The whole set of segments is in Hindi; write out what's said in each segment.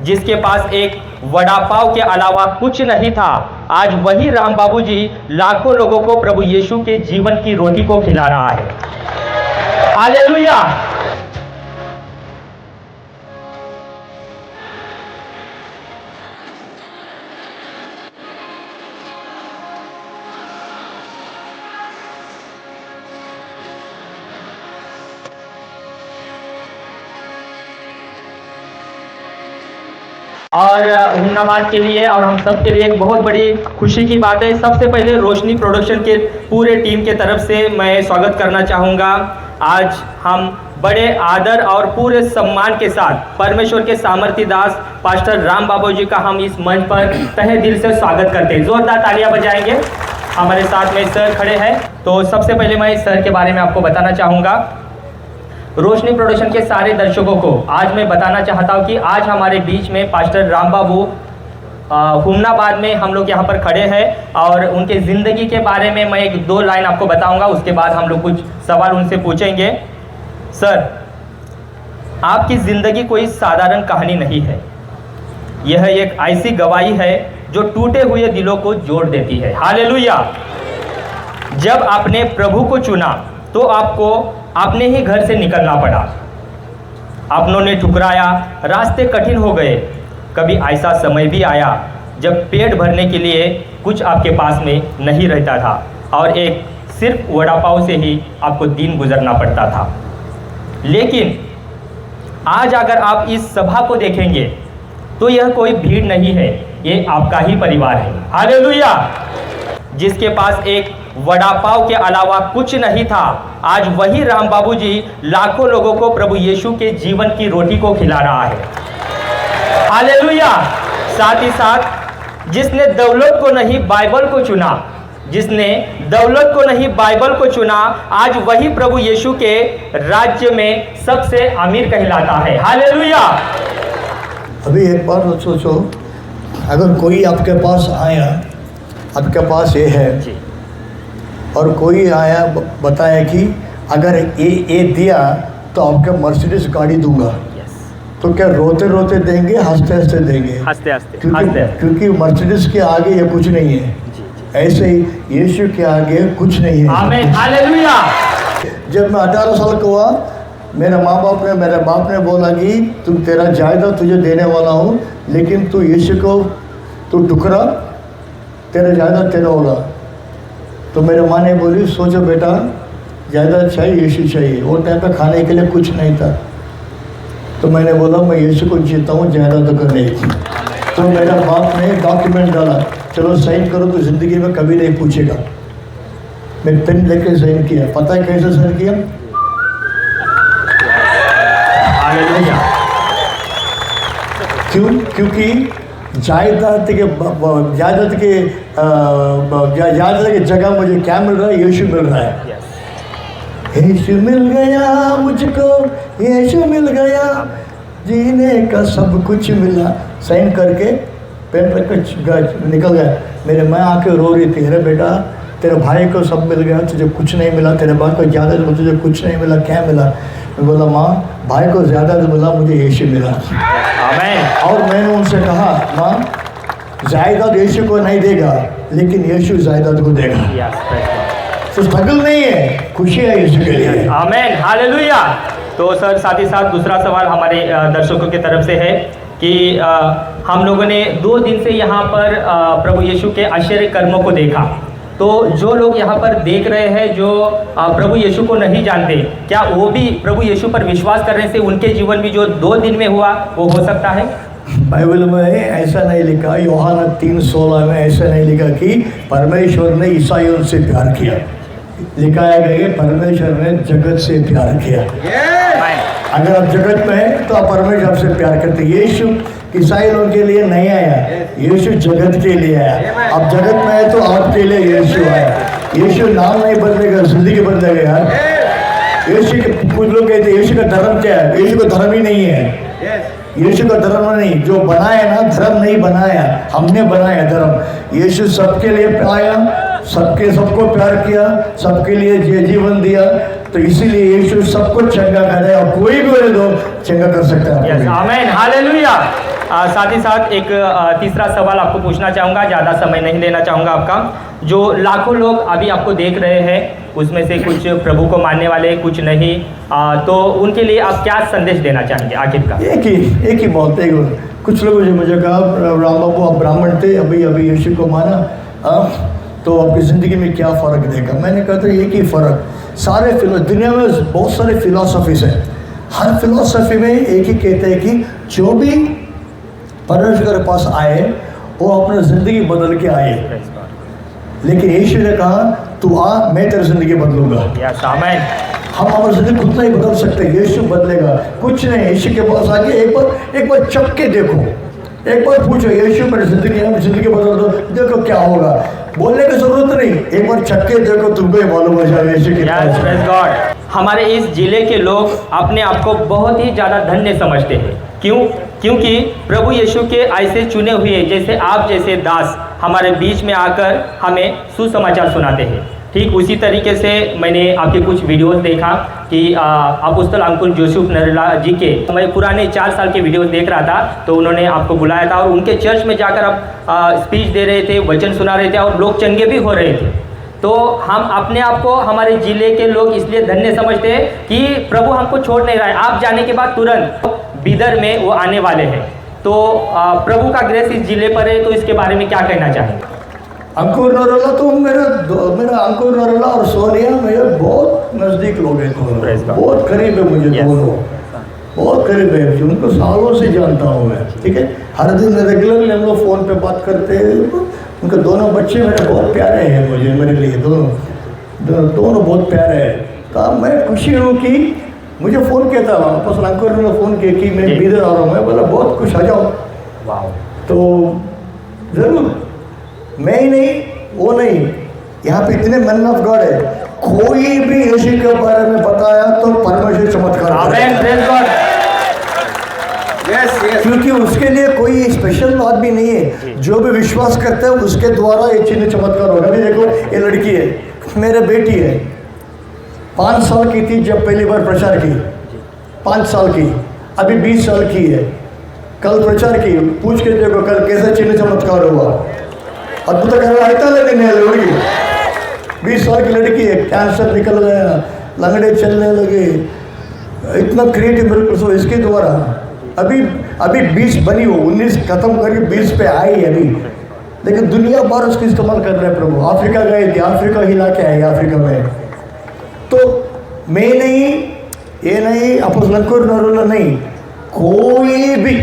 जिसके पास एक वड़ा पाव के अलावा कुछ नहीं था, आज वही राम बाबू जी लाखों लोगों को प्रभु यीशु के जीवन की रोटी को खिला रहा है। हालेलुया। और धन्यवाद के लिए और हम सब के लिए एक बहुत बड़ी खुशी की बात है। सबसे पहले रोशनी प्रोडक्शन के पूरे टीम के तरफ से मैं स्वागत करना चाहूँगा। आज हम बड़े आदर और पूरे सम्मान के साथ परमेश्वर के सामर्थी दास पास्टर राम बाबू जी का हम इस मंच पर तहे दिल से स्वागत करते हैं। जोरदार तालियां बजाएंगे। हमारे साथ में सर खड़े हैं। तो सबसे पहले मैं सर के बारे में आपको बताना चाहूँगा। रोशनी प्रोडक्शन के सारे दर्शकों को आज मैं बताना चाहता हूं कि आज हमारे बीच में पास्टर राम बाबू हुमनाबाद में हम लोग यहां पर खड़े हैं और उनके ज़िंदगी के बारे में मैं एक दो लाइन आपको बताऊंगा। उसके बाद हम लोग कुछ सवाल उनसे पूछेंगे। सर, आपकी ज़िंदगी कोई साधारण कहानी नहीं है। यह एक ऐसी गवाही है जो टूटे हुए दिलों को जोड़ देती है। हालेलुया। जब आपने प्रभु को चुना तो आपको अपने ही घर से निकलना पड़ा। अपनों ने ठुकराया, रास्ते कठिन हो गए। कभी ऐसा समय भी आया जब पेट भरने के लिए कुछ आपके पास में नहीं रहता था और एक सिर्फ वड़ा पाव से ही आपको दिन गुजरना पड़ता था। लेकिन आज अगर आप इस सभा को देखेंगे तो यह कोई भीड़ नहीं है, ये आपका ही परिवार है। हालेलुया। जिसके पास एक वड़ा पाव के अलावा कुछ नहीं था, आज वही राम बाबू जी लाखों लोगों को प्रभु यीशु के जीवन की रोटी को खिला रहा है। हालेलुया। साथ ही साथ जिसने दौलत को नहीं बाइबल को चुना, जिसने दौलत को नहीं बाइबल को चुना, आज वही प्रभु यीशु के राज्य में सबसे अमीर कहलाता है। हालेलुया। अभी एक बार सोचो, अगर कोई आपके पास आया, आपके पास ये है जी। और कोई आया बताया कि अगर ये दिया तो आपके मर्सिडीज गाड़ी दूंगा, तो क्या रोते रोते देंगे, हंसते हंसते देंगे? हंसते हंसते। क्योंकि मर्सिडीज के आगे ये कुछ नहीं है। ऐसे ही यीशु के आगे कुछ नहीं है। आमीन। हालेलुया। जब मैं 18 साल का हुआ, मेरे बाप ने बोला कि तुम तेरा जायदाद तुझे देने वाला हूँ, लेकिन तू यीशु को तू टुकरा, तेरा जायदाद तेरा होगा। तो मेरे माँ ने बोली, सोचो बेटा, जायदाद चाहिए, यीशु चाहिए। वो टाइम पे खाने के लिए कुछ नहीं था। तो मैंने बोला मैं यीशु को जीता हूँ, जायदाद तो करने की। तो मेरा बाप ने डॉक्यूमेंट डाला, चलो साइन करो, तो ज़िंदगी में कभी नहीं पूछेगा। मैं पेन लेके साइन किया। पता है कैसे साइन किया? क्योंकि जायदाद के जगह मुझे क्या मिल रहा है? यीशु मिल रहा है। यीशु मिल गया मुझको, यीशु मिल गया, जीने का सब कुछ मिला। साइन करके पेन रख कर निकल गया। मेरे माँ आके रो रही थी, अरे बेटा तेरे भाई को सब मिल गया, तुझे कुछ नहीं मिला, तेरे बाप को ज़्यादा तुझे कुछ नहीं मिला, क्या मिला? मैं बोला, माँ भाई को ज़्यादा मिला, मुझे यीशु मिला। और मैंने उनसे कहा, माँ जायदाद यीशु को नहीं देगा, लेकिन यीशु जायदाद को देगा। तो स्ट्रगल नहीं है, खुशी है यीशु के लिए। आमीन। हालेलुया। तो सर, साथ ही साथ दूसरा सवाल हमारे दर्शकों की तरफ से है कि हम लोगों ने 2 दिन से यहाँ पर प्रभु यीशु के आश्चर्य कर्मों को देखा। तो जो लोग यहाँ पर देख रहे हैं, जो प्रभु यीशु को नहीं जानते, क्या वो भी प्रभु यीशु पर विश्वास करने से उनके जीवन भी जो 2 दिन में हुआ वो हो सकता है? बाइबल में ऐसा नहीं लिखा, यूहन्ना 3:16 में ऐसा नहीं लिखा कि परमेश्वर ने ईसाइयों से प्यार किया। लिखा है परमेश्वर ने जगत से प्यार किया। अगर आप जगत में हैं तो आप परमेश्वर से प्यार करते। यीशु ईसाई लोगों के लिए नहीं आया, यीशु जगत के लिए आया। आप जगत में है तो आपके लिए यीशु आया। यीशु नाम नहीं बदलेगा, जिंदगी बदलेगा यार। यीशु के कुछ लोग कहते हैं यीशु का धर्म क्या है? यीशु का धर्म ही नहीं है। यीशु का धर्म नहीं, जो बनाया ना, धर्म नहीं बनाया, हमने बनाया धर्म। यीशु सबके लिए आया, सबको प्यार किया, सबके लिए जीवन दिया। तो इसीलिए यीशु सबको चंगा करे, और कोई भी बोले तो चंगा कर सकता है। आमीन। हालेलुया। साथ ही साथ एक तीसरा सवाल आपको पूछना चाहूँगा, ज़्यादा समय नहीं लेना चाहूँगा आपका। जो लाखों लोग अभी आपको देख रहे हैं उसमें से कुछ प्रभु को मानने वाले, कुछ नहीं, तो उनके लिए आप क्या संदेश देना चाहेंगे आखिर का? एक ही बात है। कुछ लोगों ने मुझे कहा राम बाबू आप ब्राह्मण थे, अभी यीशु को माना, तो आपकी ज़िंदगी में क्या फ़र्क देगा? मैंने कहा था एक ही फ़र्क, सारे दुनिया में बहुत सारे फिलॉसफीज़ हैं, हर फिलॉसफी में एक ही कहते हैं कि जो भी परमेश्वर के पास आए वो अपनी ज़िंदगी बदल के आए, लेकिन यीशु ने कहा तू आ, मैं तेरी ज़िंदगी बदलूंगा। हम हमारी ज़िंदगी खुद नहीं बदल सकते, यीशु बदलेगा। कुछ नहीं, यीशु के पास आके एक बार चख के देखो, एक बार पूछो यीशु मेरी ज़िंदगी बदल दो, देखो क्या होगा। बोलने की जरूरत नहीं, एक बार चख के देखो, तुमको ही मालूम हो जाएगा यीशु के पास। हमारे इस जिले के लोग अपने आप को बहुत ही ज़्यादा धन्य समझते हैं। क्यों? क्योंकि प्रभु यीशु के ऐसे चुने हुए जैसे आप जैसे दास हमारे बीच में आकर हमें सुसमाचार सुनाते हैं। ठीक उसी तरीके से मैंने आपके कुछ वीडियोस देखा कि अपोस्तल अंकुर जोसेफ नरेला जी के, मैं पुराने 4 साल के वीडियोस देख रहा था, तो उन्होंने आपको बुलाया था और उनके चर्च में जाकर आप स्पीच दे रहे थे, वचन सुना रहे थे और लोग चंगे भी हो रहे थे। तो हम अपने आप को, हमारे ज़िले के लोग इसलिए धन्य समझते हैं कि प्रभु हमको छोड़ नहीं रहा है। आप जाने के बाद तुरंत बिदर में वो आने वाले हैं, तो प्रभु का ग्रेस इस ज़िले पर है, तो इसके बारे में क्या कहना चाहेंगे? अंकुर नरोला तो मेरा अंकुर नरोला और सोनिया मेरे बहुत नज़दीक लोग हैं, बहुत करीब है मुझे, दोनों बहुत करीब है, उनको सालों से जानता हूँ मैं। ठीक है, हर दिन रेगुलरली हम लोग फ़ोन पे बात करते हैं। उनके दोनों बच्चे मेरे बहुत प्यारे हैं, मुझे मेरे लिए दोनों बहुत प्यारे हैं। तो मैं खुशी हूँ कि मुझे फ़ोन किया था वापस, अंकुर ने फ़ोन किया कि मैं बिदर आ रहा हूँ। मैं बोला बहुत खुश, आ जाओ। तो ज़रूर, मैं ही नहीं, वो नहीं, यहाँ पे इतने मैन ऑफ गॉड है, कोई भी यीशु के बारे में बताया तो परमेश्वर चमत्कार, क्योंकि उसके लिए कोई स्पेशल आदमी नहीं है। जो भी विश्वास करता है उसके द्वारा ये चिन्ह चमत्कार होगा। अभी देखो, ये लड़की है, मेरे बेटी है, 5 साल की थी जब पहली बार प्रचार की, 5 साल की, अभी 20 साल की है। कल प्रचार की, पूछ के देखो कल कैसा चिन्ह चमत्कार हुआ। अद्भुत लड़की 20 साल की लड़की है, कैंसर निकल गया, लंगड़े चलने लगे, इतना क्रिएटिव बिल्कुल। सो इसके द्वारा अभी 20 बनी हो, 19 खत्म करके 20 पे आई है अभी, लेकिन दुनिया भर उसको इस्तेमाल कर रहे हैं प्रभु। अफ्रीका गए थे, अफ्रीका हिला के आए अफ्रीका में। तो मैं नहीं, ये नहीं, अपोस्तल अंकुर नरोला नहीं, कोई भी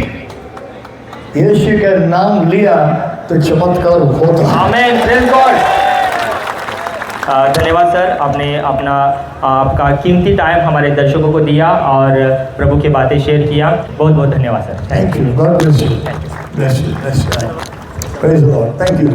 यीशु का नाम लिया तो चमत्कार होता है। आमीन, प्रेज़ गॉड। धन्यवाद सर, आपने आपका कीमती टाइम हमारे दर्शकों को दिया और प्रभु की बातें शेयर किया। बहुत बहुत धन्यवाद sir. Thank you, God bless you, bless you, praise the Lord, thank you.